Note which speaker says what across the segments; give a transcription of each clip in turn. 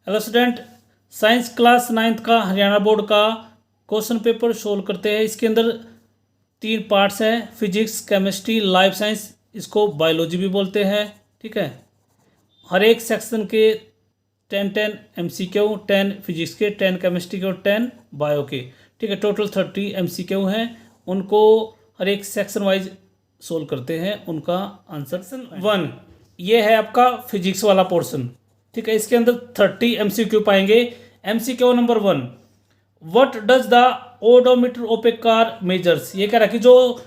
Speaker 1: Hello student, science class 9th का Haryana board का question paper solve करते हैं। इसके अंदर 3 पार्ट्स हैं, फिजिक्स, केमिस्ट्री, लाइफ साइंस, इसको बायोलॉजी भी बोलते हैं। ठीक है, हर एक सेक्शन के 10 MCQ, 10 फिजिक्स के, 10 केमिस्ट्री के और 10 बायो के। ठीक है, टोटल 30 MCQ हैं। उनको हर एक सेक्शन वाइज सोल्व करते हैं। उनका आंसर 1 ये है आपका फिजिक्स वाला पोर्शन। ठीक है, इसके अंदर 30 MCQ पाएंगे। MCQ number 1, what does the odometer of A car measures. ये कह रहा है कि जो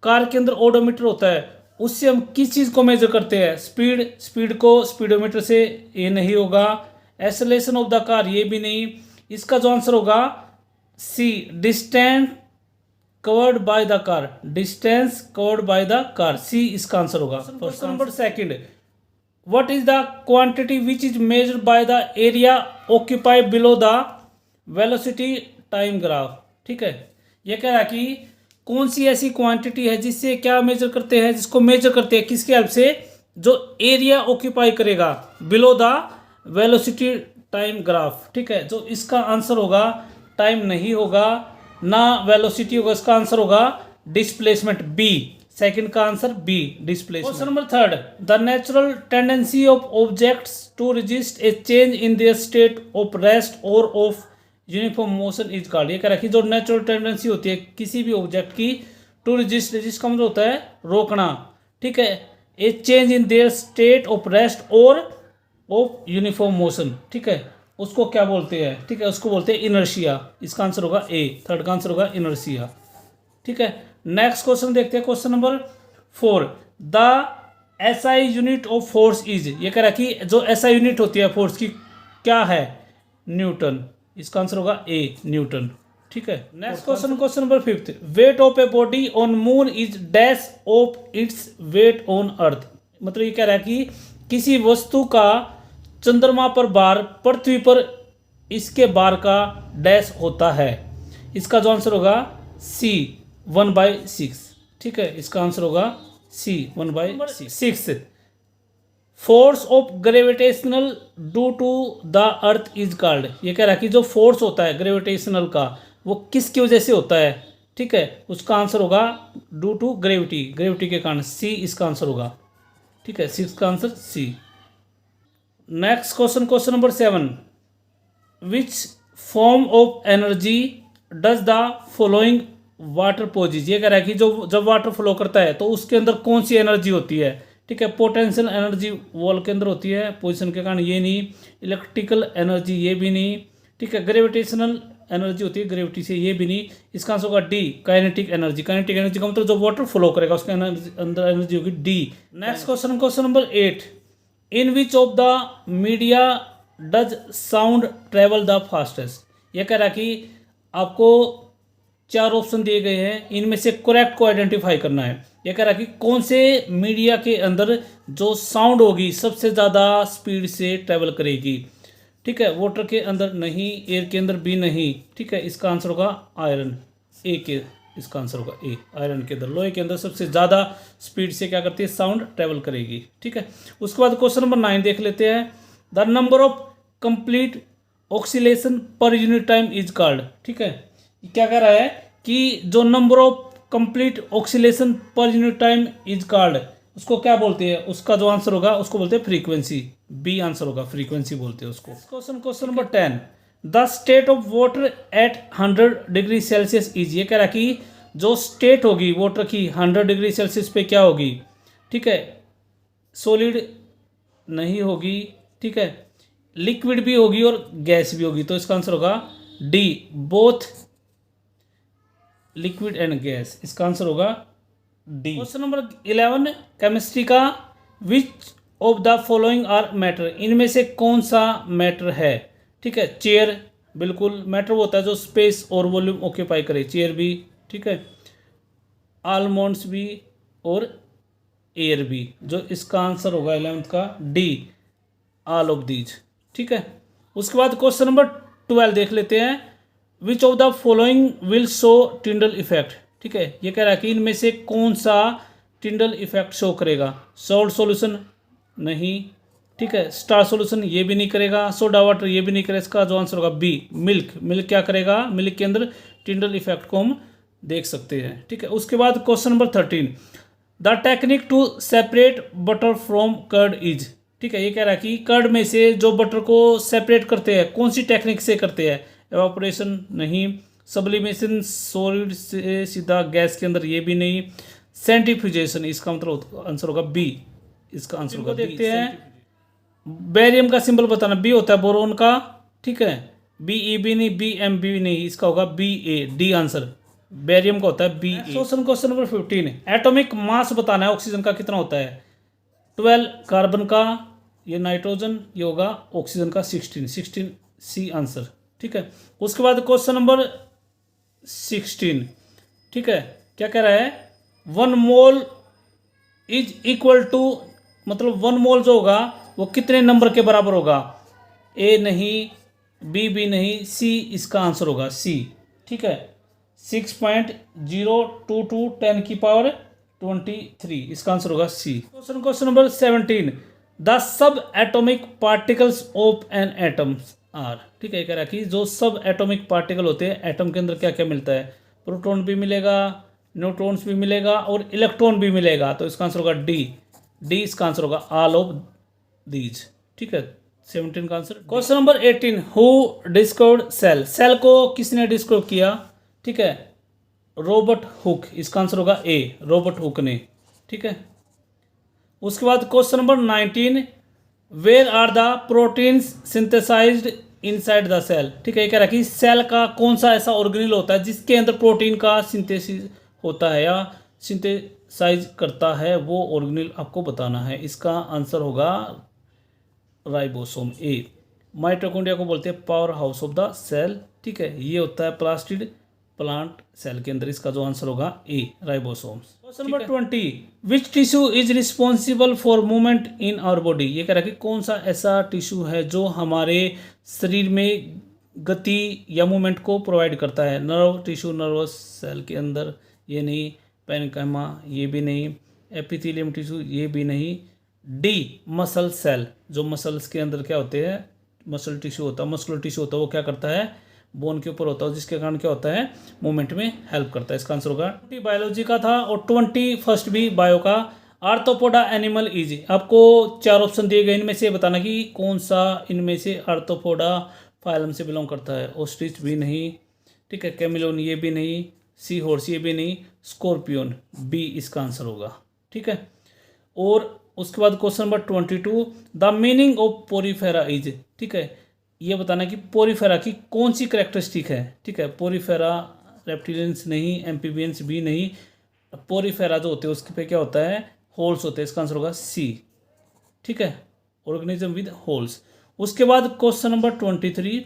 Speaker 1: कार के अंदर ओडोमीटर होता है उससे हम किस चीज़ को मेजर करते हैं। स्पीड को स्पीडोमीटर से, ये नहीं होगा। एक्सेलरेशन ऑफ द कार, ये भी नहीं। इसका जो आंसर होगा C, distance covered by the car. Distance covered by the car, C इसका आंसर होगा। Question number 2, what is the quantity which is measured by the area occupied below the velocity time graph। ठीक है, ये कह रहा है कि कौन सी ऐसी क्वांटिटी है जिससे क्या मेजर करते हैं, जिसको मेजर करते हैं किसके हेल्प से, जो एरिया ऑक्यूपाई करेगा below the velocity time graph. ठीक है, जो इसका आंसर होगा टाइम नहीं होगा ना वेलोसिटी होगा, इसका आंसर होगा डिस्प्लेसमेंट, बी। सेकंड का answer B, displacement. Question number 3, the natural tendency of objects to resist a change in their state of rest और of uniform motion is called. ये कह रहा है कि जो नेचुरल टेंडेंसी होती है किसी भी ऑब्जेक्ट की, टू रेजिस्ट का मतलब होता है रोकना। ठीक है, ए change in their state of rest और ऑफ यूनिफॉर्म मोशन। ठीक है, उसको क्या बोलते हैं? ठीक है, उसको बोलते हैं इनर्शिया। इसका आंसर होगा ए, थर्ड का आंसर होगा इनर्शिया। ठीक है, नेक्स्ट क्वेश्चन देखते हैं। Question number 4, the SI unit of force is. ये कह रहा है कि जो एसआई यूनिट होती है फोर्स की क्या है? न्यूटन। इसका आंसर होगा ए, न्यूटन। ठीक है, next question, question number 5, weight of a body on moon is dash of its weight on earth. मतलब ये कह रहा है कि किसी वस्तु का चंद्रमा पर भार पृथ्वी पर इसके भार का डैश होता है। इसका जो आंसर होगा सी, 1/6। ठीक है, इसका आंसर होगा C, 1/6। Force of gravitational due to the earth is called. ये कह रहा है कि जो फोर्स होता है ग्रेविटेशनल का वो किसकी वजह से होता है? ठीक है, उसका आंसर होगा ड्यू टू ग्रेविटी, ग्रेविटी के कारण, सी इसका आंसर होगा। ठीक है, 6 का answer C. Next question, question number 7, which form of energy does the following water possess. ये कह रहा है कि जो जब वाटर फ्लो करता है तो उसके अंदर कौन सी एनर्जी होती है? ठीक है, पोटेंशियल एनर्जी वॉल के अंदर होती है पोजीशन के कारण, ये नहीं। इलेक्ट्रिकल एनर्जी, ये भी नहीं। ठीक है, ग्रेविटेशनल एनर्जी होती है ग्रेविटी से, ये भी नहीं। इसका आंसर होगा D, kinetic energy. Kinetic energy का मतलब जो वाटर फ्लो करेगा उसके अंदर एनर्जी होगी D. Next question, question number 8, in which of the media does sound travel the fastest. ये कह रहा है कि आपको 4 ऑप्शन दिए गए हैं, इनमें से करेक्ट को आइडेंटिफाई करना है। यह कह रहा है कि कौन से मीडिया के अंदर जो साउंड होगी सबसे ज़्यादा स्पीड से ट्रैवल करेगी। ठीक है, वाटर के अंदर नहीं, एयर के अंदर भी नहीं। ठीक है, इसका आंसर होगा आयरन, ए के, इसका आंसर होगा ए, आयरन के अंदर, लोहे के अंदर सबसे ज़्यादा स्पीड से क्या करती है? साउंड ट्रैवल करेगी। ठीक है, उसके बाद क्वेश्चन नंबर 9 देख लेते हैं। The number of complete oscillation per unit time is called. ठीक है, क्या कह रहा है कि जो number of complete oscillation per unit time is called, उसको क्या बोलते हैं? उसका जो आंसर होगा उसको बोलते हैं फ्रीक्वेंसी, बी आंसर होगा, फ्रीक्वेंसी बोलते हैं उसको। Question number 10, the state of water at 100 degree Celsius is. ये कह रहा है कि जो स्टेट होगी वाटर की 100 डिग्री सेल्सियस पे क्या होगी? ठीक है, सॉलिड नहीं होगी। ठीक है, लिक्विड भी होगी और गैस भी होगी, तो इसका आंसर होगा D, both liquid and gas. इसका आंसर होगा डी। क्वेश्चन नंबर 11 केमिस्ट्री का, which of the following are matter. इनमें से कौन सा मैटर है? ठीक है, चेयर, बिल्कुल मैटर वो होता है जो स्पेस और वॉल्यूम ऑक्यूपाई करे, चेयर भी। ठीक है, आलमोंड्स भी और एयर भी, जो इसका आंसर होगा 11th का डी, ऑल ऑफ दीज। ठीक है, उसके बाद क्वेश्चन नंबर 12 देख लेते हैं। विच of the following will show Tyndall effect. ठीक है, ये कह रहा है कि इनमें से कौन सा टिंडल इफेक्ट शो करेगा? सॉल्ट सॉल्यूशन नहीं, ठीक है। स्टार सॉल्यूशन ये भी नहीं करेगा, सोडा वाटर ये भी नहीं करेगा। इसका जो आंसर होगा बी मिल्क। मिल्क क्या करेगा, मिल्क के अंदर टिंडल इफेक्ट को हम देख सकते हैं, ठीक है। उसके बाद question number 13, the technique to separate butter from curd is, ठीक है। ये कह रहा है कि कर्ड में से जो बटर को सेपरेट करते हैं कौन सी टेक्निक से करते हैं, एवापोरेशन नहीं, सब्लिमेशन सॉलिड से सीधा गैस के अंदर ये भी नहीं, सेंट्रीफ्यूजेशन, इसका मतलब आंसर होगा बी। इसका आंसर होगा देखते हैं। बेरियम का सिंबल बताना, बी होता है बोरोन का, ठीक है। बी ई बी नहीं, बी एम बी नहीं, इसका होगा बी ए, डी आंसर। बेरियम का होता है बी ए। क्वेश्चन नंबर 15, एटॉमिक मास बताना है ऑक्सीजन का कितना होता है। 12 कार्बन का, ये नाइट्रोजन, ये होगा ऑक्सीजन का 16 सी आंसर, ठीक है। उसके बाद क्वेश्चन नंबर 16, ठीक है। क्या कह रहा है, 1 मोल इज इक्वल टू, मतलब 1 मोल जो होगा वो कितने नंबर के बराबर होगा। ए नहीं, बी भी नहीं, सी इसका आंसर होगा सी, ठीक है। 6.022 10 की पावर 23, इसका आंसर होगा C. Question number 17, the sub atomic particles of an atom are, ठीक है। कह रहा है कि जो सब एटॉमिक पार्टिकल होते हैं एटम के अंदर क्या क्या मिलता है, प्रोटॉन भी मिलेगा, न्यूट्रॉन्स भी मिलेगा और इलेक्ट्रॉन भी मिलेगा, तो इसका आंसर होगा डी। इसका आंसर होगा ऑल ऑफ दीज, ठीक है। 17 का answer. Question number 18, who discovered cell, cell को किसने डिस्कवर किया, ठीक है। रॉबर्ट हुक, इसका आंसर होगा ए, रॉबर्ट हुक ने, ठीक है। उसके बाद question number 19, where are the proteins synthesised inside the cell, ठीक है। ये कह रहा है कि सेल का कौन सा ऐसा ऑर्गेनेल होता है जिसके अंदर प्रोटीन का सिंथेसिस होता है या सिंथेसाइज करता है, वो ऑर्गेनेल आपको बताना है। इसका आंसर होगा राइबोसोम ए। माइटोकॉन्ड्रिया को बोलते हैं powerhouse of the cell, ठीक है। ये होता है प्लास्टिड प्लांट सेल के अंदर, इसका जो आंसर होगा A, ribosomes. Question number 20, which tissue is responsible for movement in our body, ये कह रहा है कि कौन सा ऐसा टिश्यू है जो हमारे शरीर में गति या मूवमेंट को प्रोवाइड करता है। नर्व टिश्यू, नर्वस सेल के अंदर ये नहीं, पैनकाइमा ये भी नहीं, एपिथेलियम टिश्यू ये भी नहीं, डी मसल सेल, जो मसल्स के अंदर क्या होते हैं, मसल टिश्यू होता है, मस्कुलर टिश्यू होता है, वो क्या करता है, बोन के ऊपर होता है, जिसके कारण क्या होता है, मूवमेंट में हेल्प करता है। इसका आंसर होगा 20 बायोलॉजी का था और 21 भी बायो का। आर्थ्रोपोडा एनिमल इज, आपको 4 ऑप्शन दिए गए, इनमें से बताना कि कौन सा इनमें से आर्थ्रोपोडा फाइलम से बिलोंग करता है। ऑस्ट्रिच भी नहीं, ठीक है। कैमिलोन ये भी नहीं, सी हॉर्स ये भी नहीं, स्कॉर्पियन बी इसका आंसर होगा, ठीक है। और उसके बाद question number 22, the meaning of Porifera is, ठीक है। ये बताना कि पोरीफेरा की कौन सी करेक्टरिस्टिक है, ठीक है। पोरीफेरा रेप्टिलियंस नहीं, एम्फीबियंस भी नहीं, पोरीफेरा जो होते हैं उसके पे क्या होता है, होल्स होते हैं, इसका आंसर होगा सी, ठीक है। Organism with holes. उसके बाद question number 23,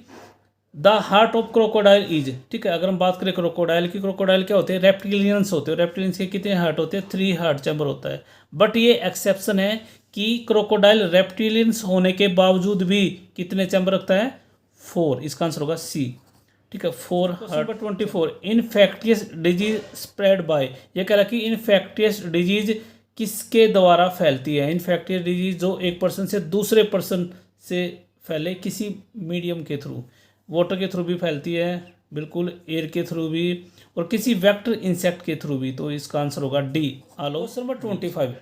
Speaker 1: the heart of crocodile is, ठीक है। अगर हम बात करें क्रोकोडाइल की, क्रोकोडाइल क्या होते हैं, रेप्टिलियंस होते हैं। रेप्टिलियंस के कितने हार्ट होते हैं, 3 हार्ट चैम्बर होता है। बट ये एक्सेप्शन है कि क्रोकोडाइल रेप्टिलियंस होने के बावजूद भी कितने चैम्बर रखता है, 4, इसका आंसर होगा सी, ठीक है। 4 हार्ट। 24, इनफेक्टियस डिजीज स्प्रेड बाय, ये कह रहा है कि इनफेक्टियस डिजीज किसके द्वारा फैलती है। इनफेक्टियस डिजीज जो एक पर्सन से दूसरे पर्सन से फैले किसी मीडियम के थ्रू, वाटर के थ्रू भी फैलती है, बिल्कुल, एयर के थ्रू भी, और किसी वेक्टर इंसेक्ट के थ्रू भी, तो इसका आंसर होगा D, all. Question number 25,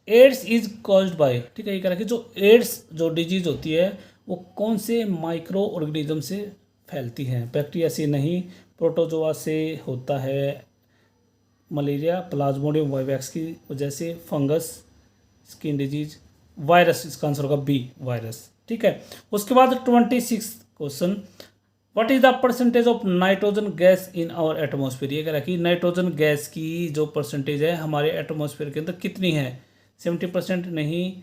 Speaker 1: AIDS is caused by, ठीक है। ये कह रहा है कि जो एड्स जो डिजीज होती है वो कौन से माइक्रो ऑर्गेनिज्म से फैलती है। बैक्टीरिया से नहीं, प्रोटोजोआ से होता है मलेरिया, प्लाज्मोडियम वाइवैक्स की वजह से, फंगस, स्किन डिजीज, वायरस, इसका आंसर होगा बी, वायरस, ठीक है। उसके बाद 26 question, what is the percentage of nitrogen gas in our atmosphere, ये कह रहा है कि नाइट्रोजन गैस की जो परसेंटेज है हमारे एटमॉस्फेयर के अंदर कितनी है। 70% नहीं,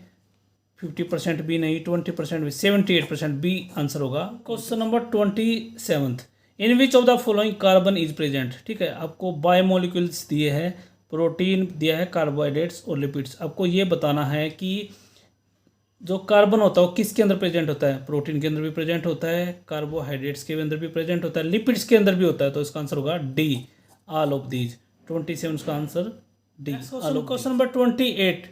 Speaker 1: 50% भी नहीं, 20% भी, 78% बी आंसर होगा। Question number 27, in which of the following carbon is present, ठीक है। आपको बायोमोलिक्यूल्स दिए हैं, प्रोटीन दिया है, कार्बोहाइड्रेट्स और लिपिड्स। आपको ये बताना है कि जो कार्बन होता है वो किसके अंदर प्रेजेंट होता है, प्रोटीन के अंदर भी प्रेजेंट होता है, कार्बोहाइड्रेट्स के अंदर भी प्रेजेंट होता है, लिपिड्स के अंदर भी होता है, तो इसका आंसर होगा डी, ऑल ऑफ दीज। 27 का answer D. Question number 28,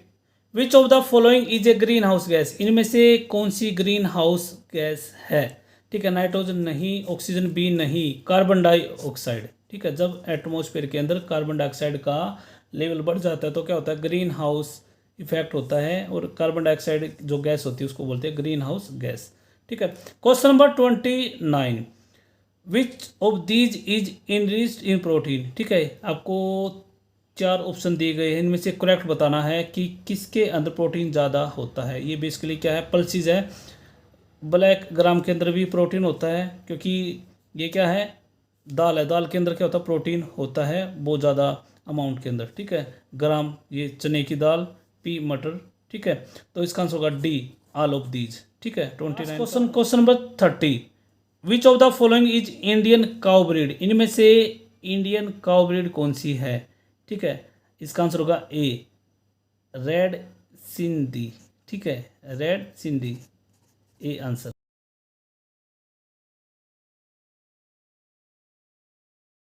Speaker 1: which of the following is a green house gas, इनमें से कौन सी ग्रीन हाउस गैस है? ठीक है, नाइट्रोजन नहीं, ऑक्सीजन भी नहीं, कार्बन डाइऑक्साइड। ठीक है, जब एटमॉस्फेयर के अंदर कार्बन डाइऑक्साइड का लेवल बढ़ जाता है तो क्या होता है, ग्रीन हाउस इफेक्ट होता है, और कार्बन डाइऑक्साइड जो गैस होती है उसको बोलते हैं ग्रीन हाउस गैस। ठीक है, question number 29, which of these is enriched in protein. ठीक है, आपको 4 ऑप्शन दिए गए हैं, इनमें से करेक्ट बताना है कि किसके अंदर प्रोटीन ज़्यादा होता है। ये बेसिकली क्या है, पल्सीज है। ब्लैक ग्राम के अंदर भी प्रोटीन होता है, क्योंकि ये क्या है, दाल है, दाल के अंदर क्या होता है, प्रोटीन होता है बहुत ज़्यादा अमाउंट के अंदर। ठीक है, ग्राम ये चने की दाल, पी मटर। ठीक है, तो इसका आंसर होगा डी, ऑल ऑफ दीज। ठीक है, 29 question number 30, which of the following is Indian cow breed, इनमें से इंडियन काउ ब्रीड कौन सी है? ठीक है, इसका आंसर होगा ए, रेड सिंधी। ठीक है, रेड सिंधी, ए आंसर।